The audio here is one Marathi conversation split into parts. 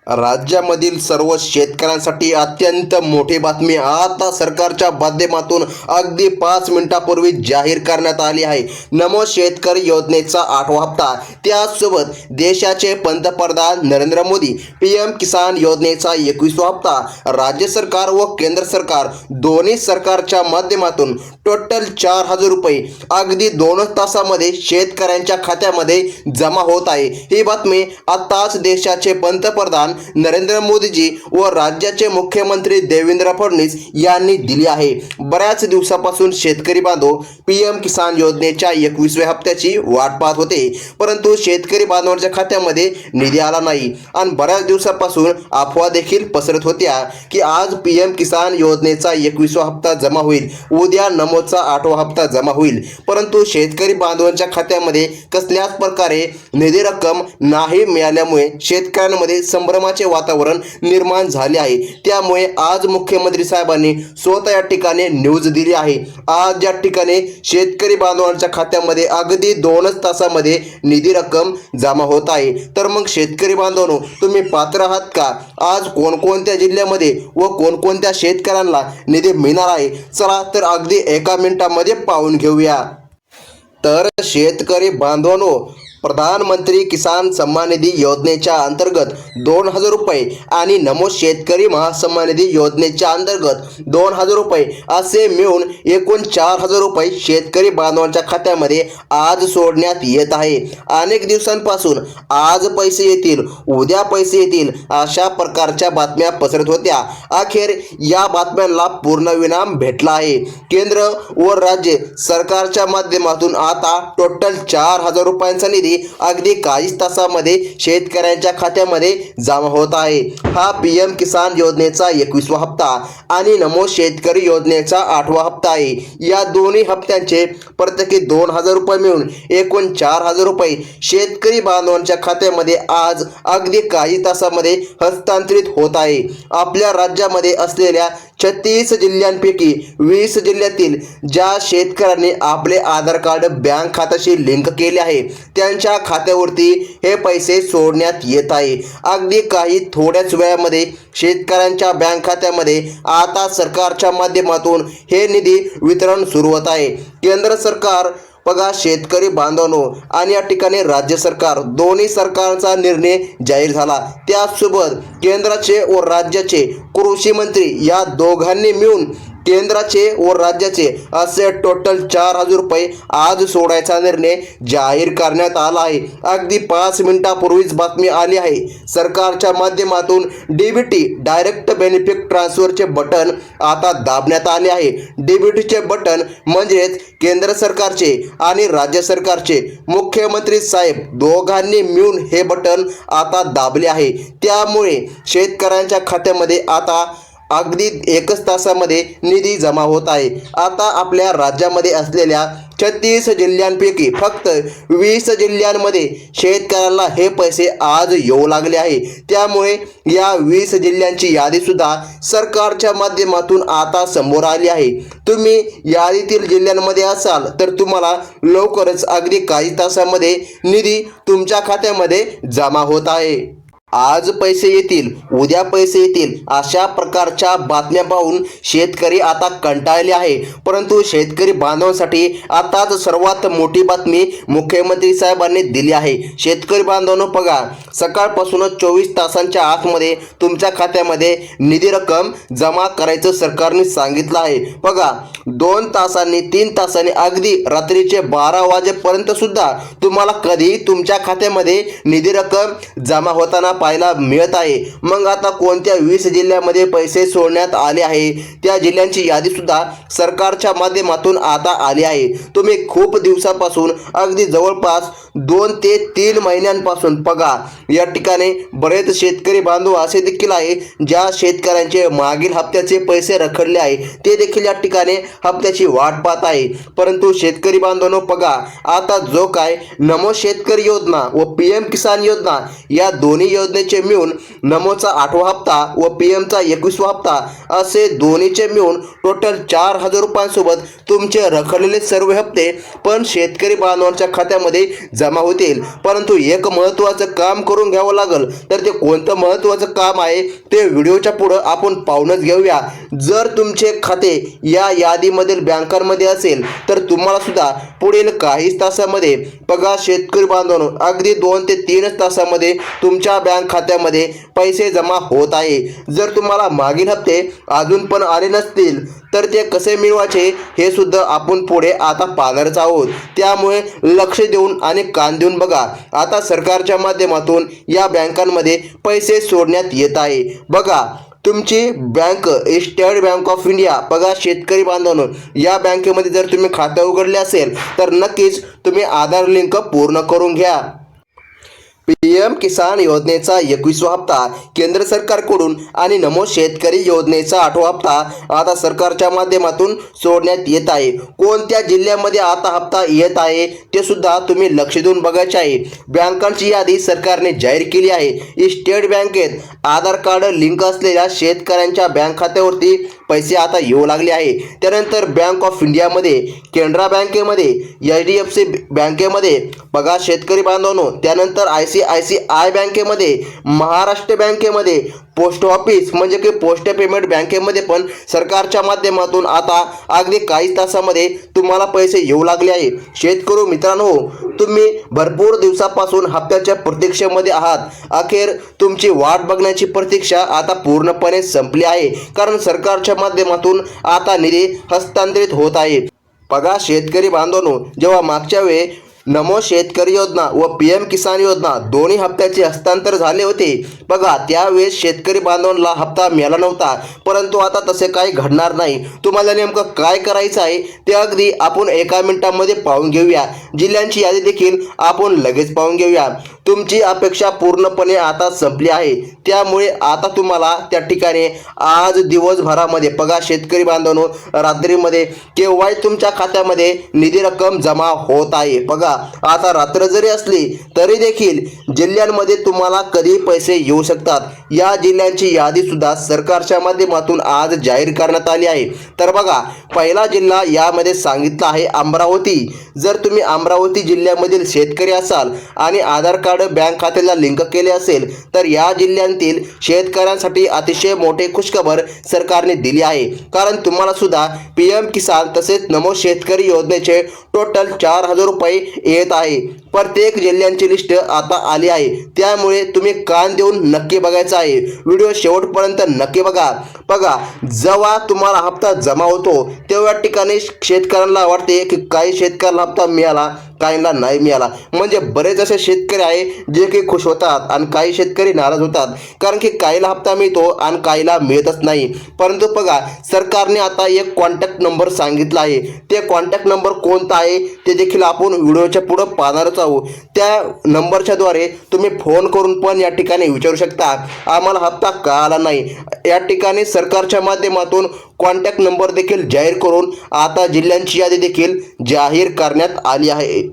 राज्यामधील सर्व शेतकऱ्यांसाठी अत्यंत मोठी बातमी आता सरकारच्या माध्यमातून अगदी 5 मिनिटांपूर्वी जाहीर करण्यात आली आहे। नमो शेतकरी योजनेचा 8वा हप्ता, त्याचसोबत देशाचे पंतप्रधान नरेंद्र मोदी पीएम किसान योजनेचा 21वा हप्ता राज्य सरकार व केंद्र सरकार दोन्ही सरकारच्या माध्यमातून टोटल 4,000 रुपये अगदी 2 तासामध्ये शेतकऱ्यांच्या खात्यामध्ये जमा होत आहे। ही बातमी आताच देशाचे पंतप्रधान नरेंद्र मोदीजी व राज्याचे मुख्यमंत्री देवेंद्र फडणवीस यांनी दिली आहे। बऱ्याच दिवसापासून शेतकरी बांधव पीएम किसान योजनेच्या 21व्या हप्त्याची वाट पाहत होते, परंतु शेतकरी बांधवांच्या खात्यामध्ये निधी आला नाही आणि बऱ्याच दिवसापासून अफवा देखील पसरत होत्या की आज पीएम किसान योजनेचा 21वा हप्ता जमा होईल, उद्या नमोचा 8वा हप्ता जमा होईल, परंतु शेतकरी बांधवांच्या खात्यामध्ये कसल्याच प्रकारे निधी रक्कम नाही मिळाल्यामुळे शेतकऱ्यांमध्ये संभ्रमाचे वातावरण निर्माण झाले आहे। त्यामुळे आज मुख्यमंत्री साहेबांनी स्वतः या ठिकाणी न्यूज दिली आहे। आज या ठिकाणी शेतकरी बांधवांच्या खात्यामध्ये अगदी 2 तासामध्ये निधी रक्कम जमा होत आहे। तर मग शेतकरी बांधवांनो, तुम्ही पात्र आहात का? आज कोणकोणत्या जिल्ह्यामध्ये व कोणकोणत्या शेतकऱ्यांना निधी मिळणार आहे? चला तर अगदी 1 मिनिटामध्ये पाहून घेऊया। तर शेतकरी बांधवांनो, प्रधानमंत्री किसान सन्मान निधी योजनेच्या अंतर्गत 2,000 रुपये आणि नमो शेतकरी महासन्मान निधी योजनेच्या अंतर्गत 2,000 रुपये असे मिळून एकूण 4,000 रुपये शेतकरी बांधवांच्या खात्यामध्ये आज सोडण्यात येत आहे। अनेक दिवसांपासून आज पैसे येतील, उद्या पैसे येतील अशा प्रकारच्या बातम्या पसरत होत्या। अखेर या बातम्यांना पूर्णविराम भेटला आहे। केंद्र व राज्य सरकारच्या माध्यमातून आता टोटल 4,000 रुपयांचा निधी अगदी काहीच तासामध्ये शेतकऱ्यांच्या खात्यामध्ये जमा होत आहे। हा पीएम किसान योजनेचा 21वा हप्ता आणि नमो शेतकरी योजनेचा 8वा हप्ता आहे। या दोन्ही हप्त्यांचे प्रत्येकी 2,000 रुपये मिळून एकूण 4,000 रुपये शेतकरी बांधवांच्या खात्यामध्ये आज अगदी काही तासामध्ये हस्तांतरित होत आहे। आपल्या राज्यामध्ये असलेल्या 36 जिल्ह्यांपैकी 20 जिल्ह्यातील ज्या शेतकऱ्यांनी आपले आधार कार्ड बँक खात्याशी लिंक केले आहे त्यांच्या खात्यावरती हे पैसे सोडण्यात येत आहे। अगदी काही थोड्याच वेळामध्ये शेतकऱ्यांच्या बँक खात्यामध्ये आता सरकारच्या माध्यमातून हे निधी वितरण सुरू होत आहे। केंद्र सरकार बघा शेतकरी बांधवांनो आणि या ठिकाणी राज्य सरकार दोन्ही सरकारचा निर्णय जाहीर झाला। त्याचसोबत केंद्राचे व राज्याचे कृषी मंत्री या दोघांनी मिळून केंद्राचे व राज्याचे असे टोटल 4,000 रुपये आज सोडायचा निर्णय जाहीर करण्यात आला आहे। अगदी 5 मिनिटांपूर्वीच बातमी आली आहे। सरकारच्या माध्यमातून डीबीटी डायरेक्ट बेनिफिट ट्रान्सफरचे बटन आता दाबण्यात आले आहे। डीबीटीचे बटन म्हणजेच केंद्र सरकारचे आणि राज्य सरकारचे मुख्यमंत्री साहेब दोघांनी मिळून हे बटन आता दाबले आहे। त्यामुळे शेतकऱ्यांच्या खात्यामध्ये आता अगदी 1 तासामध्ये निधी जमा होत आहे। आता आपल्या राज्यामध्ये असलेल्या 36 जिल्ह्यांपैकी फक्त 20 जिल्ह्यांमध्ये शेतकऱ्यांना हे पैसे आज येऊ लागले आहे। त्यामुळे या 20 जिल्ह्यांची यादी सुद्धा सरकारच्या माध्यमातून आता समोर आली आहे। तुम्ही यादीतील जिल्ह्यांमध्ये असाल तर तुम्हाला लवकरच अगदी काही तासामध्ये निधी तुमच्या खात्यामध्ये जमा होत आहे। आज पैसे येतील, उद्या पैसे येतील अशा प्रकारच्या बातम्या पाहून शेतकरी आता कंटाळले आहे। परंतु शेतकरी बांधवांसाठी आताच सर्वात मोठी बातमी मुख्यमंत्री साहेबांनी दिली आहे। शेतकरी बांधवांनो बघा, सकाळपासूनच 24 तासांच्या आतमध्ये तुमच्या खात्यामध्ये निधी रक्कम जमा करायचं सरकारने सांगितलं आहे। बघा 2 तासांनी 3 तासांनी अगदी रात्रीचे 12 वाजेपर्यंत सुद्धा तुम्हाला कधीही तुमच्या खात्यामध्ये निधी रक्कम जमा होताना पाहायला मिळत आहे। मग आता कोणत्या 20 जिल्ह्यामध्ये पैसे सोडण्यात आले आहे त्या जिल्ह्यांची यादी सुद्धा सरकारच्या माध्यमातून आता आली आहे। तुम्ही खूप दिवसापासून अगदी जवळपास 2 ते 3 महिन्यांपासून बघा या ठिकाणी बरेच शेतकरी बांधव असे देखील आहे ज्या शेतकऱ्यांचे मागील हप्त्याचे पैसे रखडले आहे ते देखील या ठिकाणी हप्त्याची वाट पाहत आहे। परंतु शेतकरी बांधवांनो बघा, आता जो काय नमो शेतकरी योजना व पीएम किसान योजना या दोन्ही योजनेचे मिळून नमोचा 8वा हप्ता व पीएमचा 21वा हप्ता असे दोन्हीचे मिळून टोटल 4,000 रुपयांसोबत तुमचे रखडलेले सर्व हप्ते पण शेतकरी बांधवांच्या खात्यामध्ये जमा होतील। परंतु एक महत्त्वाचं काम करून घ्यावं लागेल, तर ते कोणतं महत्त्वाचं काम आहे ते व्हिडिओच्या पुढं आपण पाहूनच घेऊया। जर तुमचे खाते या यादीमधील बँकांमध्ये असेल तर तुम्हाला सुद्धा पुढील काहीच तासामध्ये बघा शेतकरी बांधवांनो अगदी 2 ते 3 तासामध्ये तुमच्या बँक खात्यामध्ये पैसे जमा होत आहे। जर तुम्हाला मागील हप्ते अजून पण आले नसतील तर ते कसे मिळवायचे हे सुद्धा आपण पुढे आता पाहणारच आहोत। त्यामुळे लक्ष देऊन आणि कान देऊन बघा। आता सरकारच्या माध्यमातून या बँकांमध्ये पैसे सोडण्यात येत आहे। बघा तुमची bank state bank of India बघा शेतकरी बांधवांनो या बँकेमध्ये जर तुम्ही खाते उघडले असेल तर नक्कीच तुम्ही आधार लिंक पूर्ण करून घ्या। पीएम किसान योजनेचा 21वा हप्ता केंद्र सरकारकडून आणि नमो शेतकरी योजनेचा 8वा हप्ता आता सरकारच्या माध्यमातून सोडण्यात येत आहे। कोणत्या जिल्ह्यामध्ये आता हप्ता येत आहे ते सुद्धा तुम्ही लक्ष देऊन बघायचे आहे। बँकांची यादी सरकारने जाहीर केली आहे। स्टेट बँकेत आधार कार्ड लिंक असलेल्या शेतकऱ्यांच्या बँक खात्यावरती पैसे आता येऊ लागले आहे। त्यानंतर बँक ऑफ इंडियामध्ये, कॅनरा बँकेमध्ये, HDFC बँकेमध्ये बघा शेतकरी बांधवांनो, त्यानंतर ICICI बँकेमध्ये, महाराष्ट्र बँकेमध्ये, पोस्ट ऑफिस म्हणजे की पोस्ट पेमेंट बँकेमध्ये पण सरकारच्या माध्यमातून आता अगदी काही तासामध्ये तुम्हाला पैसे येऊ लागले आहे। शेतकरी मित्रांनो तुम्ही भरपूर दिवसापासून हप्त्याच्या प्रतीक्षेमध्ये आहात। अखेर तुमची वाट बघण्याची प्रतीक्षा आता पूर्णपणे संपली आहे, कारण सरकारच्या माध्यमातून आता निधी हस्तांतरित होत आहे। बघा शेतकरी बांधवांनो जेव्हा मागच्या वेळी नमो शेतकरी योजना व पीएम किसान योजना दोन्ही हप्त्याचे हस्तांतर झाले होते बघा त्यावेळेस शेतकरी बांधवांना हप्ता मिळाला नव्हता, परंतु आता तसे काही घडणार नाही। तुम्हाला नेमकं काय करायचं आहे ते अगदी आपण एका मिनिटामध्ये पाहून घेऊया। जिल्ह्यांची यादी देखील आपण लगेच पाहून घेऊया। तुमची अपेक्षा पूर्णपणे आता संपली आहे, त्यामुळे आता तुम्हाला त्या ठिकाणी आज दिवसभरामध्ये बघा शेतकरी बांधवांनो रात्रीमध्ये केव्हाही तुमच्या खात्यामध्ये निधी रक्कम जमा होत आहे। बघा आता रात्र जरी असली तरी देखील जिल्ह्यांमध्ये तुम्हाला कधी पैसे येऊ शकतात। या जिल्ह्यांची यादी सुद्धा सरकारच्या माध्यमातून आज जाहीर करण्यात आली आहे। तर बघा पहिला जिल्हा यामध्ये सांगितला आहे अमरावती। जर तुम्ही अमरावती जिल्ह्यामधील शेतकरी असाल आणि आधार कार्ड बँक खात्याला लिंक केले असेल तर या जिल्ह्यातील शेतकऱ्यांसाठी अतिशय मोठे खुशखबर सरकारने दिली आहे, कारण तुम्हाला सुद्धा पीएम किसान तसेच नमो शेतकरी योजनेचे टोटल 4,000 रुपये येत आहे। प्रत्येक जिल्ह्यांची लिस्ट आता आली आहे, त्यामुळे तुम्ही कान देऊन नक्की बघायचा आहे। व्हिडिओ शेवटपर्यंत नक्की बघा। बघा जेव्हा तुम्हाला हप्ता जमा होतो तेव्हा ठिकाणी शेतकऱ्यांना वाटते की काही शेतकऱ्यांना हप्ता मिळाला काहींना नाही मिळाला, म्हणजे बरेच असे शेतकरी आहे जे की खुश होतात आणि काही शेतकरी नाराज होतात, कारण की काहीला हप्ता मिळतो आणि काहीला मिळतच नाही। परंतु बघा सरकारने आता एक कॉन्टॅक्ट नंबर सांगितला आहे, ते कॉन्टॅक्ट नंबर कोणता आहे ते देखील आपण व्हिडिओच्या पुढे पाहणारच आहोत। त्या नंबरच्या द्वारे तुम्ही फोन करून पण या ठिकाणी विचारू शकता आम्हाला हप्ता का आला नाही। या ठिकाणी सरकारच्या माध्यमातून कॉन्टॅक्ट नंबर देखील जाहीर करून आता जिल्ह्यांची यादी देखील जाहीर करण्यात आली आहे।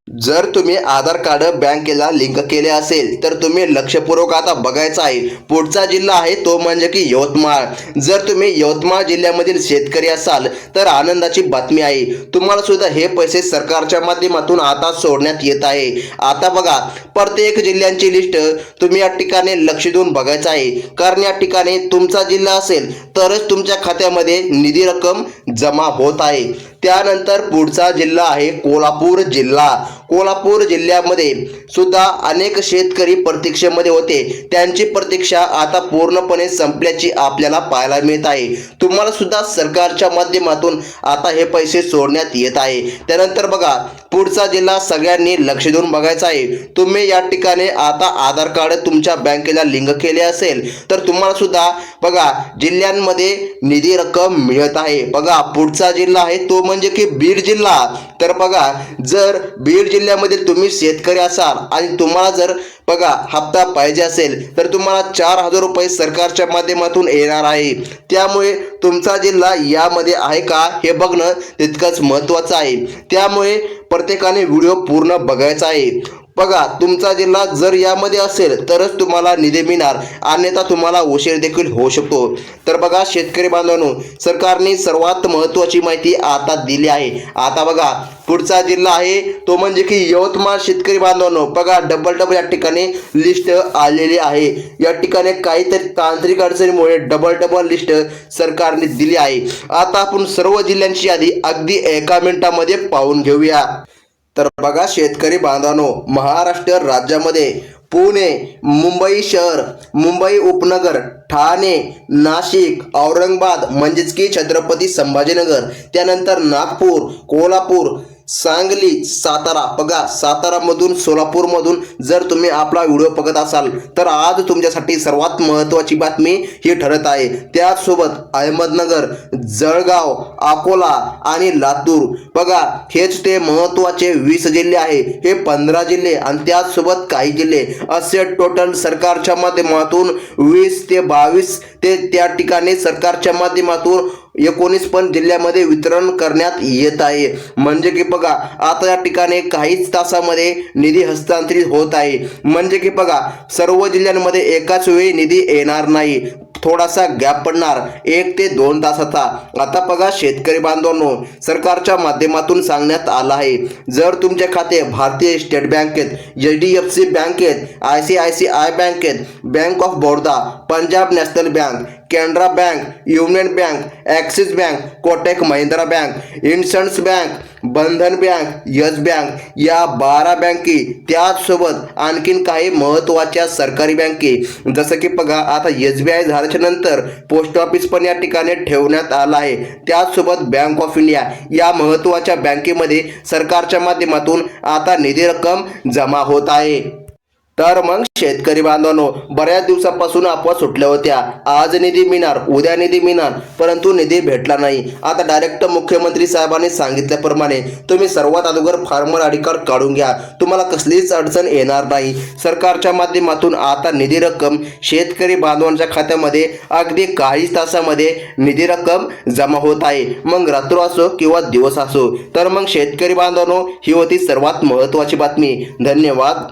जर तुम्ही आधार कार्ड बँकेला लिंक केले असेल तर तुम्ही लक्षपूर्वक आता बघायचं आहे। पुढचा जिल्हा आहे तो म्हणजे की यवतमाळ। जर तुम्ही यवतमाळ जिल्ह्यामधील शेतकरी असाल तर आनंदाची बातमी आहे, तुम्हाला सुद्धा हे पैसे सरकारच्या माध्यमातून आता सोडण्यात येत आहे। आता बघा प्रत्येक जिल्ह्यांची लिस्ट तुम्ही या ठिकाणी लक्ष देऊन बघायचं आहे, कारण या ठिकाणी तुमचा जिल्हा असेल तरच तुमच्या खात्यामध्ये निधी रक्कम जमा होत आहे। त्यानंतर पुढचा जिल्हा आहे कोल्हापूर जिल्हा। कोल्हापूर जिल्ह्यामध्ये सुद्धा अनेक शेतकरी प्रतीक्षेमध्ये होते, त्यांची प्रतीक्षा आता पूर्णपणे संपल्याची आपल्याला पाहायला मिळत आहे। तुम्हाला सुद्धा सरकारच्या माध्यमातून आता हे पैसे सोडण्यात येत आहे। त्यानंतर बघा पुढचा जिल्हा सगळ्यांनी लक्ष देऊन बघायचा आहे। तुम्ही या ठिकाणी आता आधार कार्ड तुमच्या बँकेला लिंक केले असेल तर तुम्हाला सुद्धा बघा जिल्ह्यांमध्ये निधी रक्कम मिळत आहे। बघा पुढचा जिल्हा आहे तो म्हणजे की बीड जिल्हा। तर बघा जर बीड जिल्ह्यामध्ये तुम्ही शेतकरी असाल आणि तुम्हाला जर बघा हप्ता पाहिजे असेल तर तुम्हाला 4,000 रुपये सरकारच्या माध्यमातून येणार आहे। त्यामुळे तुमचा जिल्हा यामध्ये आहे का हे बघणं तितकंच महत्त्वाचं आहे। त्यामुळे प्रत्येकाने व्हिडिओ पूर्ण बघायचा आहे। बघा, तुमचा जिल्हा जर यामध्ये असेल तरच तुम्हाला निधी मिळणार, अन्यथा तुम्हाला उशीर देखील होऊ शकतो. तर बघा शेतकरी बांधवांनो, सरकारने सर्वात महत्त्वाची माहिती आता दिली आहे. आता बघा पुढचा जिल्हा आहे तो म्हणजे की यवतमाळ. शेतकरी बांधवांनो बघा, डबल या ठिकाणी लिस्ट आलेली आहे. या ठिकाणी काहीतरी तांत्रिक अडचणीमुळे डबल लिस्ट सरकारने दिली आहे. आता आपण सर्व जिल्ह्यांची यादी अगदी एका मिनिटामध्ये पाहून घेऊया. तर बघा शेतकरी बांधवांनो, महाराष्ट्र राज्यामध्ये पुणे, मुंबई शहर, मुंबई उपनगर, ठाणे, नाशिक, औरंगाबाद म्हणजेच की छत्रपती संभाजीनगर, त्यानंतर नागपूर, कोल्हापूर, सांगली, सातारा. बघा सातारामधून, सोलापूरमधून जर तुम्ही आपला व्हिडिओ बघत असाल तर आज तुमच्यासाठी सर्वात महत्त्वाची बातमी ही ठरत आहे. त्याचसोबत अहमदनगर, जळगाव, अकोला आणि लातूर. बघा हेच ते महत्त्वाचे 20 जिल्हे आहे. हे 15 जिल्हे आणि त्याचसोबत काही जिल्हे असे टोटल सरकारच्या माध्यमातून 20 ते 22 ते त्या ठिकाणी सरकारच्या माध्यमातून 19 पण जिल्ह्यामध्ये वितरण करण्यात येत आहे. म्हणजे की बघा आता या ठिकाणी काहीच तासामध्ये निधी हस्तांतरित होत आहे. म्हणजे की बघा सर्व जिल्ह्यांमध्ये एकाच वेळी निधी येणार नाही, थोडासा गॅप पडणार 1 ते 2 तासाचा. आता बघा शेतकरी बांधवांनो, सरकारच्या माध्यमातून सांगण्यात आलं आहे, जर तुमचे खाते भारतीय स्टेट बँकेत, HDFC बँकेत, ICICI बँकेत, bank of Baroda, Punjab national bank, Canara bank, union bank, axis bank, Kotak Mahindra bank, IndusInd bank, Bandhan bank, yes bank या 12 बँके, त्याचसोबत आणखीन काही महत्त्वाच्या सरकारी बँके जसं की बघा आता SBI झाल्याच्या नंतर पोस्ट ऑफिस पण या ठिकाणी ठेवण्यात आलं आहे. त्याचसोबत बँक ऑफ इंडिया या महत्त्वाच्या बँकेमध्ये सरकारच्या माध्यमातून आता निधी रक्कम जमा होत आहे. तर मग शेतकरी बांधवांनो, बऱ्याच दिवसापासून अफवा सुटल्या होत्या, आज निधी मिळणार, उद्या निधी मिळणार, परंतु निधी भेटला नाही. आता डायरेक्ट मुख्यमंत्री साहेबांनी सांगितल्याप्रमाणे तुम्ही सर्वात अगोदर फार्मर आयडी कार्ड काढून घ्या, तुम्हाला कसलीच अडचण येणार नाही. सरकारच्या माध्यमातून आता निधी रक्कम शेतकरी बांधवांच्या खात्यामध्ये अगदी काही तासामध्ये निधी रक्कम जमा होत आहे, मग रात्र असो किंवा दिवस असो. तर मग शेतकरी बांधवांनो, ही होती सर्वात महत्त्वाची बातमी. धन्यवाद.